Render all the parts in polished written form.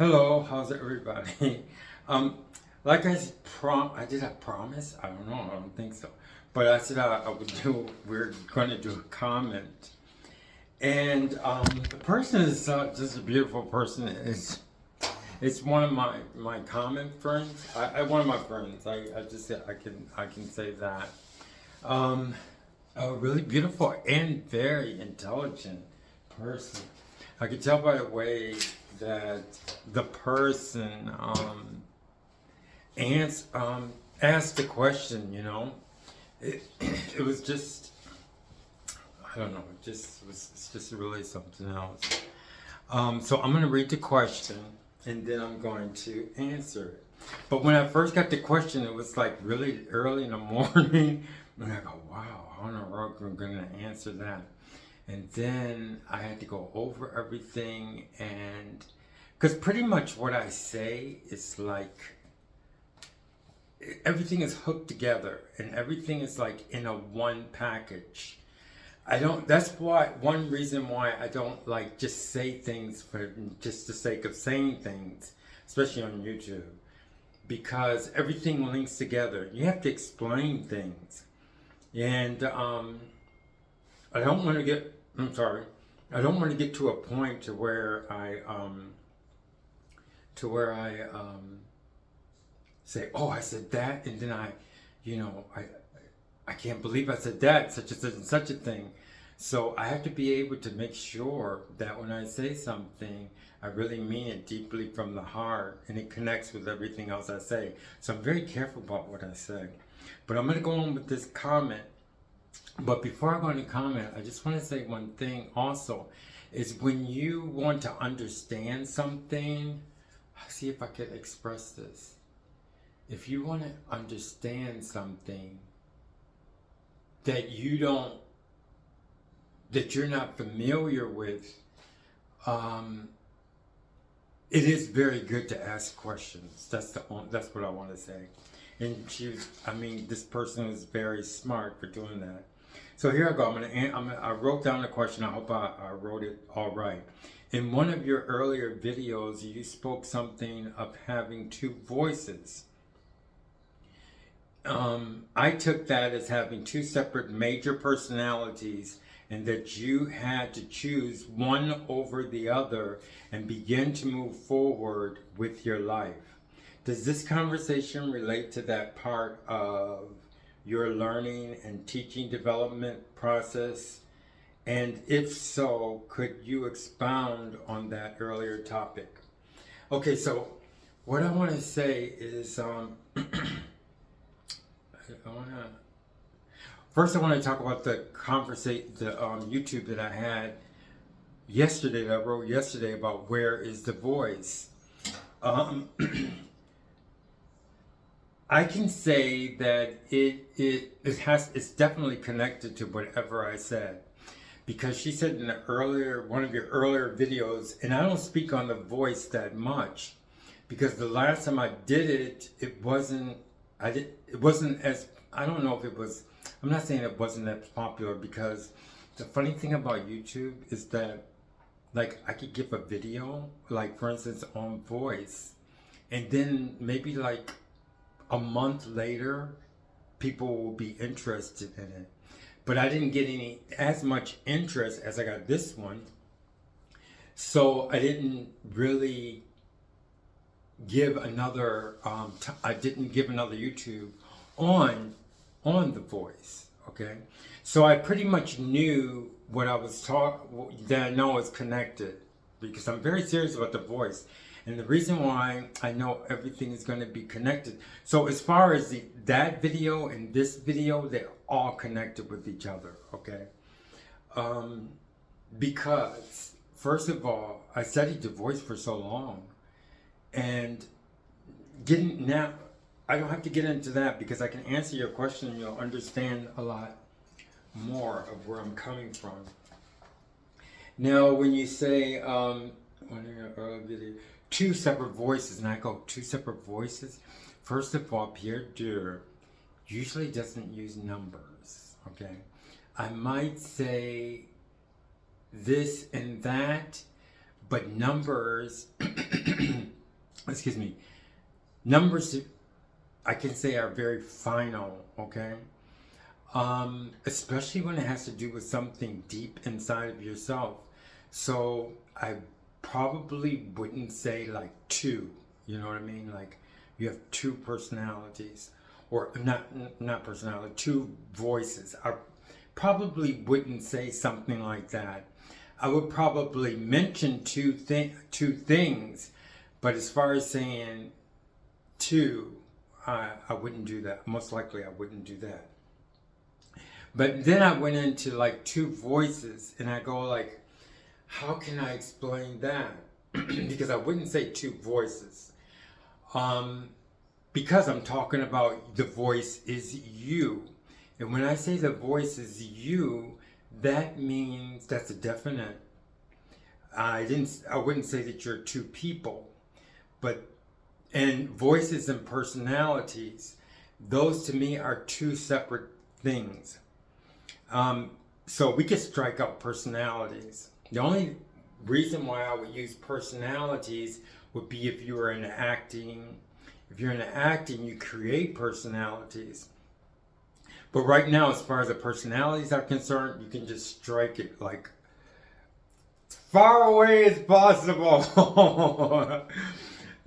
Hello, how's everybody? Um, like I did I promise? I don't know. I don't think so. But I said I would do. We're going to do a comment, and the person is just a beautiful person. It's one of my common friends. One of my friends. I just I can say that. Um, a really beautiful and very intelligent person. I could tell by the way that the person ans- asked the question, it, it was just, I don't know, it's just really something else. So I'm going to read the question and then I'm going to answer it. But when I first got the question, it was like really early in the morning. And I go, wow, how in the world am I going to answer that? And then I had to go over everything, and because pretty much what I say is like everything is hooked together and everything is like in a one package. That's why one reason why I don't like just say things for just the sake of saying things, especially on YouTube, because everything links together. You have to explain things. And I don't want to get, I'm sorry, I don't want to get to a point to where I say, oh, I said that, and then you know, I can't believe I said that, such and such a thing. So I have to be able to make sure that when I say something, I really mean it deeply from the heart, and it connects with everything else I say. So I'm very careful about what I say. But I'm going to go on with this comment. But before I go into comment, I just want to say one thing also, is when you want to understand something, see if I could express this. If you want to understand something that you're not familiar with, it is very good to ask questions. That's what I want to say. And this person is very smart for doing that. So here I go. I wrote down the question. I hope I wrote it all right. In one of your earlier videos, you spoke something of having two voices. I took that as having two separate major personalities, and that you had to choose one over the other and begin to move forward with your life. Does this conversation relate to that part of your learning and teaching development process? And if so, could you expound on that earlier topic? Okay, so what I want to say is, first I want to talk about the YouTube that I had yesterday, that I wrote yesterday about where is the voice. I can say that it's definitely connected to whatever I said, because she said in one of your earlier videos, and I don't speak on the voice that much, because the last time I did it, it wasn't as, I don't know if it was, I'm not saying it wasn't that popular, because the funny thing about YouTube is that, like, I could give a video, like for instance on voice, and then maybe like a month later, people will be interested in it. But I didn't get as much interest as I got this one. So I didn't really give another, I didn't give another YouTube on the voice, okay? So I pretty much knew what I was that I know is connected, because I'm very serious about the voice. And the reason why I know everything is going to be connected. So as far as that video and this video, they're all connected with each other, okay? Because, first of all, I studied the voice for so long. And now, I don't have to get into that, because I can answer your question and you'll understand a lot more of where I'm coming from. Now, when you say, one of your earlier video, two separate voices, and I go, two separate voices? First of all, Pierre Dur usually doesn't use numbers, okay? I might say this and that, but numbers excuse me, numbers, I can say, are very final, okay? Especially when it has to do with something deep inside of yourself. So I probably wouldn't say like two, you know what I mean? Like you have two personalities, or not personality, two voices. I probably wouldn't say something like that. I would probably mention two things, but as far as saying two, I wouldn't do that. Most likely I wouldn't do that. But then I went into like two voices, and I go like, how can I explain that? Because I wouldn't say two voices. Because I'm talking about the voice is you. And when I say the voice is you, that means that's a definite. I wouldn't say that you're two people, but and voices and personalities, those to me are two separate things. So we could strike out personalities. The only reason why I would use personalities would be if you were in acting. If you're in acting, you create personalities. But right now, as far as the personalities are concerned, you can just strike it like far away as possible.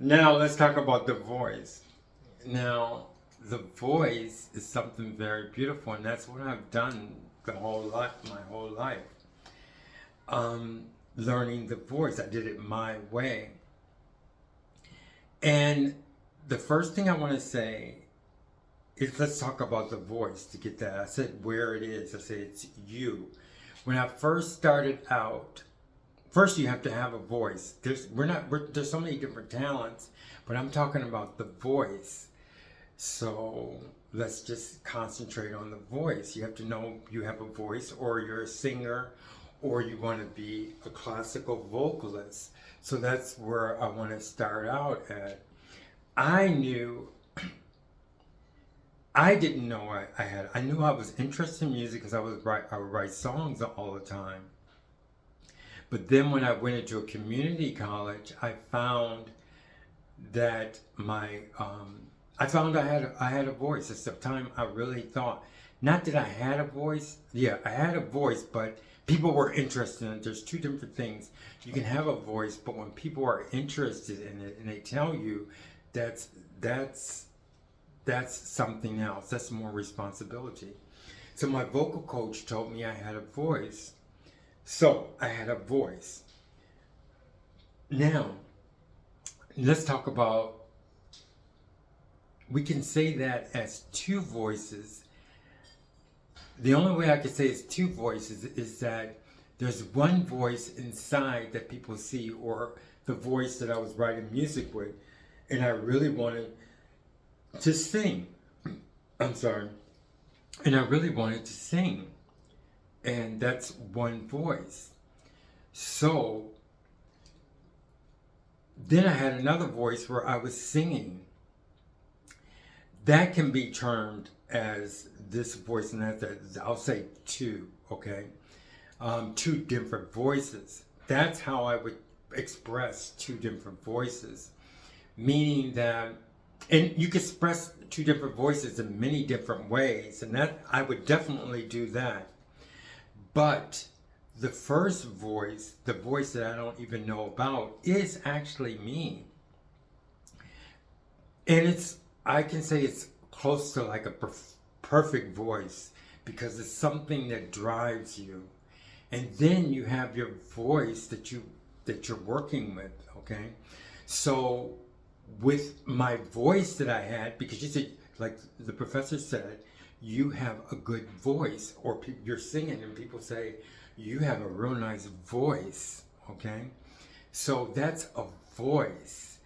Now, let's talk about the voice. Now, the voice is something very beautiful, and that's what I've done my whole life. Learning the voice. I did it my way. And the first thing I want to say is, let's talk about the voice to get that. I said where it is. I said it's you. When I first started out, first you have to have a voice. There's so many different talents, but I'm talking about the voice. So let's just concentrate on the voice. You have to know you have a voice, or you're a singer, or you want to be a classical vocalist. So that's where I want to start out at. I didn't know I knew I was interested in music because I would write songs all the time. But then when I went into a community college, I found that I had a voice. At the time, I really thought, not that I had a voice. Yeah, I had a voice, but people were interested in it. There's two different things. You can have a voice, but when people are interested in it and they tell you, that's something else. That's more responsibility. So my vocal coach told me I had a voice. So I had a voice. Now, let's talk about, we can say that as two voices. The only way I could say it's two voices is that there's one voice inside that people see, or the voice that I was writing music with, and I really wanted to sing. I'm sorry. And I really wanted to sing. And that's one voice. So then I had another voice where I was singing. That can be termed as this voice, and that's, I'll say two, okay? Two different voices. That's how I would express two different voices. Meaning that, and you can express two different voices in many different ways, and that I would definitely do that. But the first voice, the voice that I don't even know about, is actually me. And I can say it's close to like a perfect voice, because it's something that drives you. And then you have your voice that you're working with, okay? So with my voice that I had, because you said, like the professor said, you have a good voice, or you're singing and people say, you have a real nice voice, okay? So that's a voice.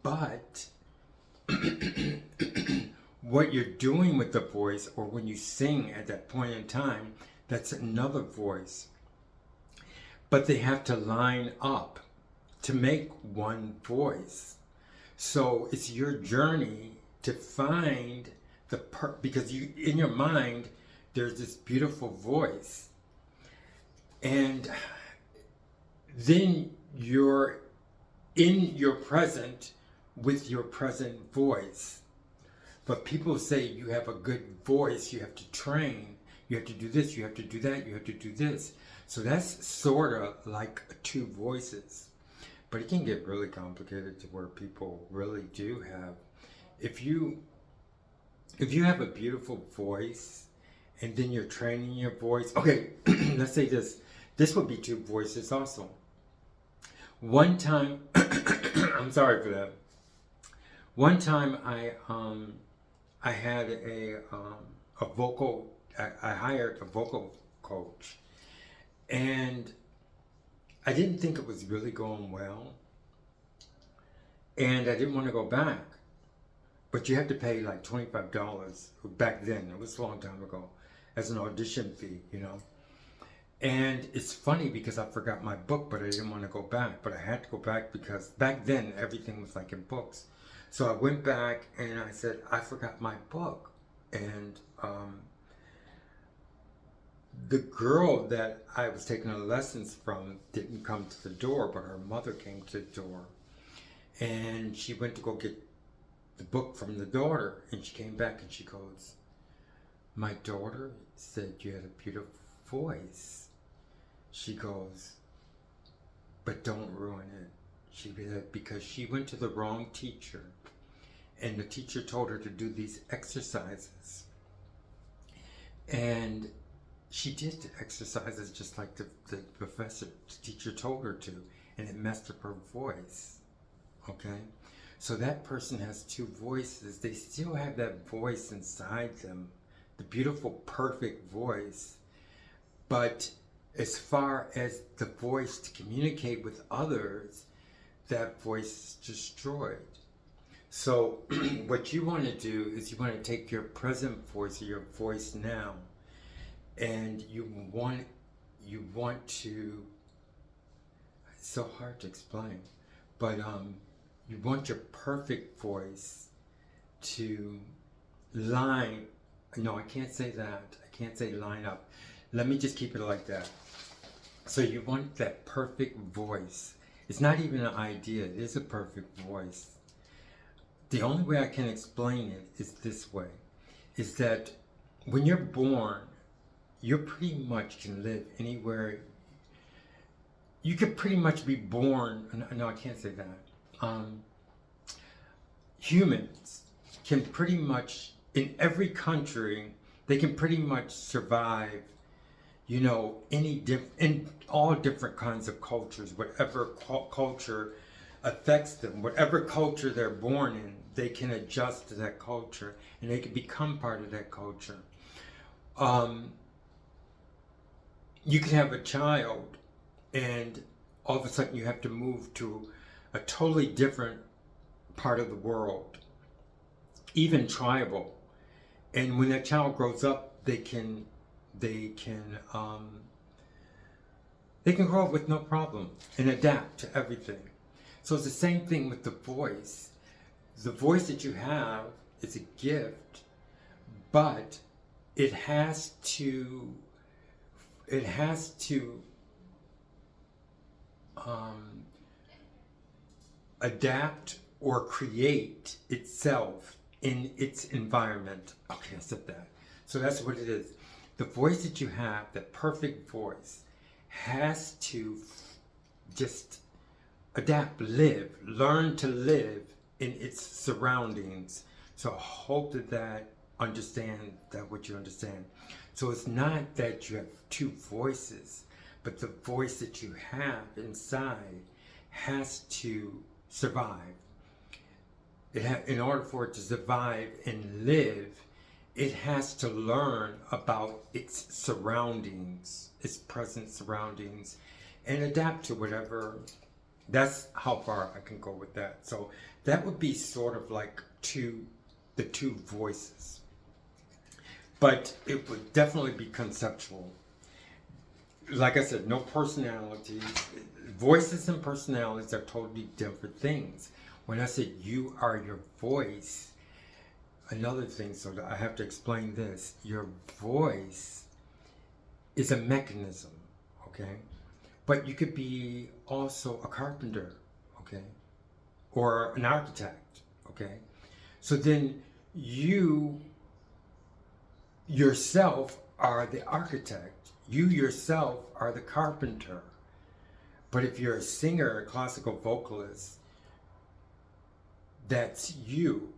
But what you're doing with the voice, or when you sing at that point in time, that's another voice. But they have to line up to make one voice. So it's your journey to find because in your mind, there's this beautiful voice. And then in your present with your present voice. But people say you have a good voice, you have to train, you have to do this, you have to do that, you have to do this. So that's sort of like two voices. But it can get really complicated to where people really do have, if you have a beautiful voice and then you're training your voice, okay, let's say this would be two voices also. One time, I'm sorry for that. One time I had a vocal, I hired a vocal coach, and I didn't think it was really going well, and I didn't want to go back. But you have to pay like $25 back then. It was a long time ago, as an audition fee, you know. And it's funny because I forgot my book, but I didn't want to go back. But I had to go back because back then everything was like in books. So I went back and I said, I forgot my book. And the girl that I was taking the lessons from didn't come to the door, but her mother came to the door. And she went to go get the book from the daughter, and she came back and she goes, my daughter said you had a beautiful voice. She goes, but don't ruin it. She said, because she went to the wrong teacher, and the teacher told her to do these exercises, and she did the exercises just like the professor, the teacher told her to, and it messed up her voice. Okay? So that person has two voices. They still have that voice inside them, the beautiful, perfect voice. But as far as the voice to communicate with others, that voice is destroyed. So what you want to do is you want to take your present voice, or your voice now, and you want to, it's so hard to explain, but you want your perfect voice to line, no, I can't say that. I can't say line up. Let me just keep it like that. So you want that perfect voice. It's not even an idea. It is a perfect voice. The only way I can explain it is this way, is that when you're born, you pretty much can live anywhere. You could pretty much be born, no, I can't say that. Humans can pretty much, in every country, they can pretty much survive, you know, in all different kinds of cultures, whatever culture affects them, whatever culture they're born in, they can adjust to that culture and they can become part of that culture. You can have a child and all of a sudden you have to move to a totally different part of the world, even tribal. And when that child grows up, they can grow up with no problem and adapt to everything. So it's the same thing with the voice. The voice that you have is a gift, but it has to adapt or create itself in its environment. Okay, I said that. So that's what it is. The voice that you have, that perfect voice, has to just adapt, learn to live in its surroundings. So I hope that understand that what you understand. So it's not that you have two voices, but the voice that you have inside has to survive. In order for it to survive and live, it has to learn about its surroundings, its present surroundings, and adapt to whatever. That's how far I can go with that. So that would be sort of like the two voices. But it would definitely be conceptual. Like I said, no personalities. Voices and personalities are totally different things. When I said you are your voice, another thing, so that I have to explain this. Your voice is a mechanism, okay? But you could be also a carpenter, okay? Or an architect, okay? So then you yourself are the architect. You yourself are the carpenter. But if you're a singer, a classical vocalist, that's you.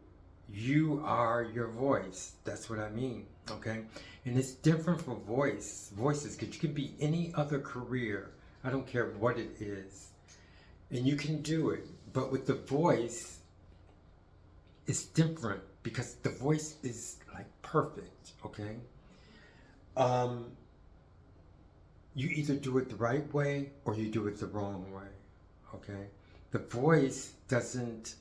You are your voice. That's what I mean, okay? And it's different for voices, because you can be any other career. I don't care what it is. And you can do it. But with the voice, it's different because the voice is like perfect, okay? You either do it the right way or you do it the wrong way, okay? The voice doesn't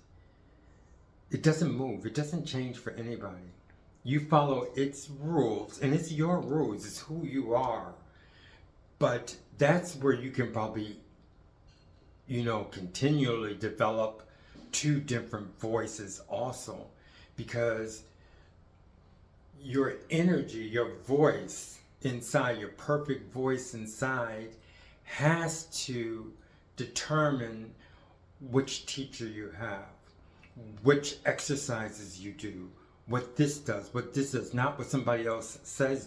move. It doesn't change for anybody. You follow its rules, and it's your rules. It's who you are. But that's where you can probably, continually develop two different voices also, because your energy, your voice inside, your perfect voice inside, has to determine which teacher you have, which exercises you do, what this does, not what somebody else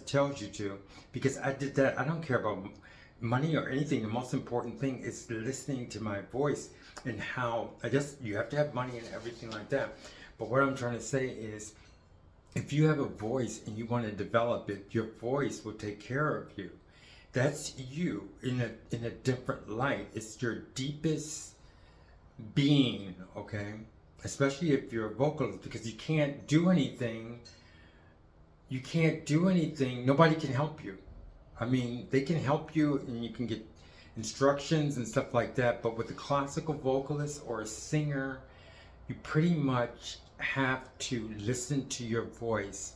tells you to. Because I did that. I don't care about money or anything. The most important thing is listening to my voice, and how, I guess you have to have money and everything like that. But what I'm trying to say is, if you have a voice and you want to develop it, your voice will take care of you. That's you in a different light. It's your deepest being, okay? Especially if you're a vocalist, because you can't do anything. Nobody can help you. I mean, they can help you and you can get instructions and stuff like that. But with a classical vocalist or a singer, you pretty much have to listen to your voice.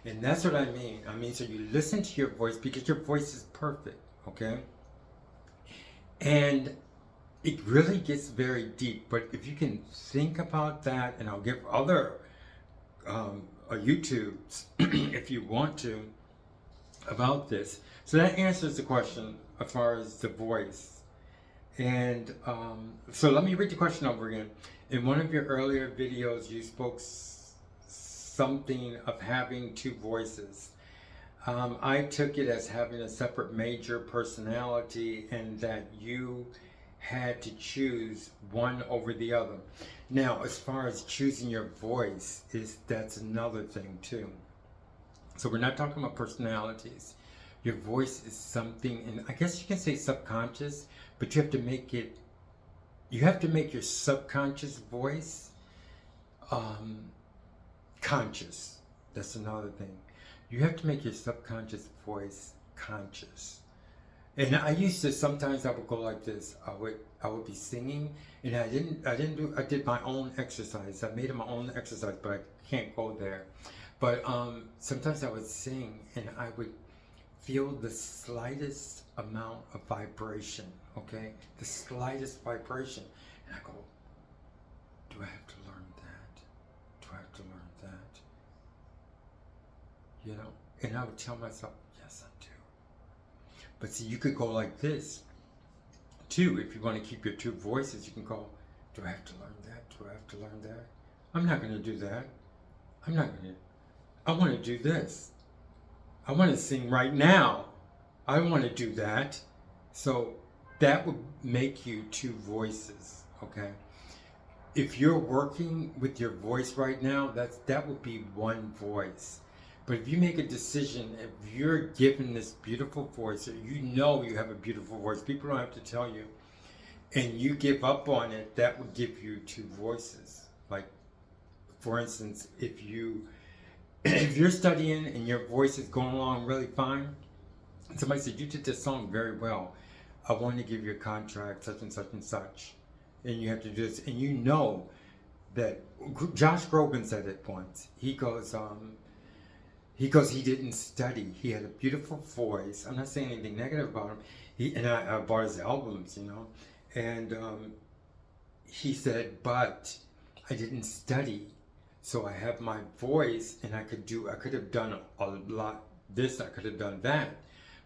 And that's what I mean. So you listen to your voice because your voice is perfect, okay? And it really gets very deep. But if you can think about that, and I'll give other YouTubes if you want to about this. So that answers the question as far as the voice. And so let me read the question over again. In one of your earlier videos, you spoke something of having two voices. I took it as having a separate major personality, and that you had to choose one over the other. Now, as far as choosing your voice, that's another thing too. So we're not talking about personalities. Your voice is something, and I guess you can say subconscious, but you have to make your subconscious voice conscious. That's another thing. You have to make your subconscious voice conscious. And sometimes I would go like this. I would be singing, and I did my own exercise. I made my own exercise, but I can't go there. But sometimes I would sing, and I would feel the slightest amount of vibration, okay? The slightest vibration. And I go, do I have to learn that? Do I have to learn that? And I would tell myself, yes, I do. But see, you could go like this, too. If you want to keep your two voices, you can go, do I have to learn that? Do I have to learn that? I'm not going to do that. I want to do this. I want to sing right now. I want to do that. So that would make you two voices, okay? If you're working with your voice right now, that would be one voice. But if you make a decision, if you're given this beautiful voice, or you have a beautiful voice, people don't have to tell you, and you give up on it, that would give you two voices. Like, for instance, if you're studying and your voice is going along really fine, and somebody said, you did this song very well, I want to give you a contract, such and such and such, and you have to do this, and you know that Josh Groban said it once. He goes, he didn't study. He had a beautiful voice. I'm not saying anything negative about him. I bought his albums, and he said, but I didn't study. So I have my voice, and I could have done a lot this, I could have done that,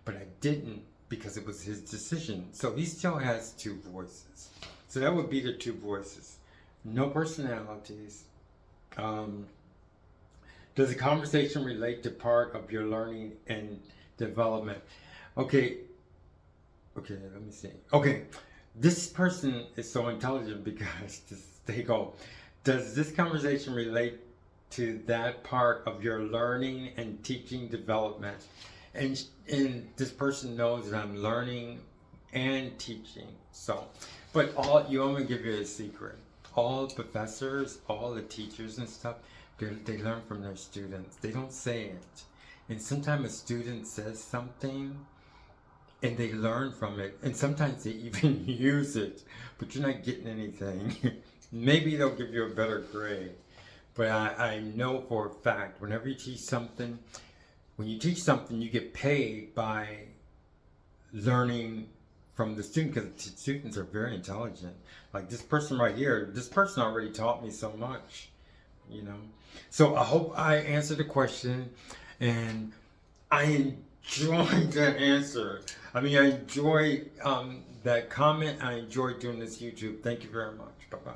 but I didn't, because it was his decision. So he still has two voices. So that would be the two voices. No personalities. Does the conversation relate to part of your learning and development? Okay, let me see. Okay, this person is so intelligent because they go, does this conversation relate to that part of your learning and teaching development? And this person knows that I'm learning and teaching. So, but you want me to give you a secret. All professors, all the teachers and stuff, they learn from their students. They don't say it. And sometimes a student says something and they learn from it. And sometimes they even use it, but you're not getting anything. Maybe they'll give you a better grade. But I know for a fact, whenever you teach something, when you teach something, you get paid by learning from the student, because the students are very intelligent. Like this person right here, this person already taught me so much, you know. So I hope I answered the question, and I enjoyed that answer. I mean, I enjoyed that comment. I enjoyed doing this YouTube. Thank you very much. Bye-bye.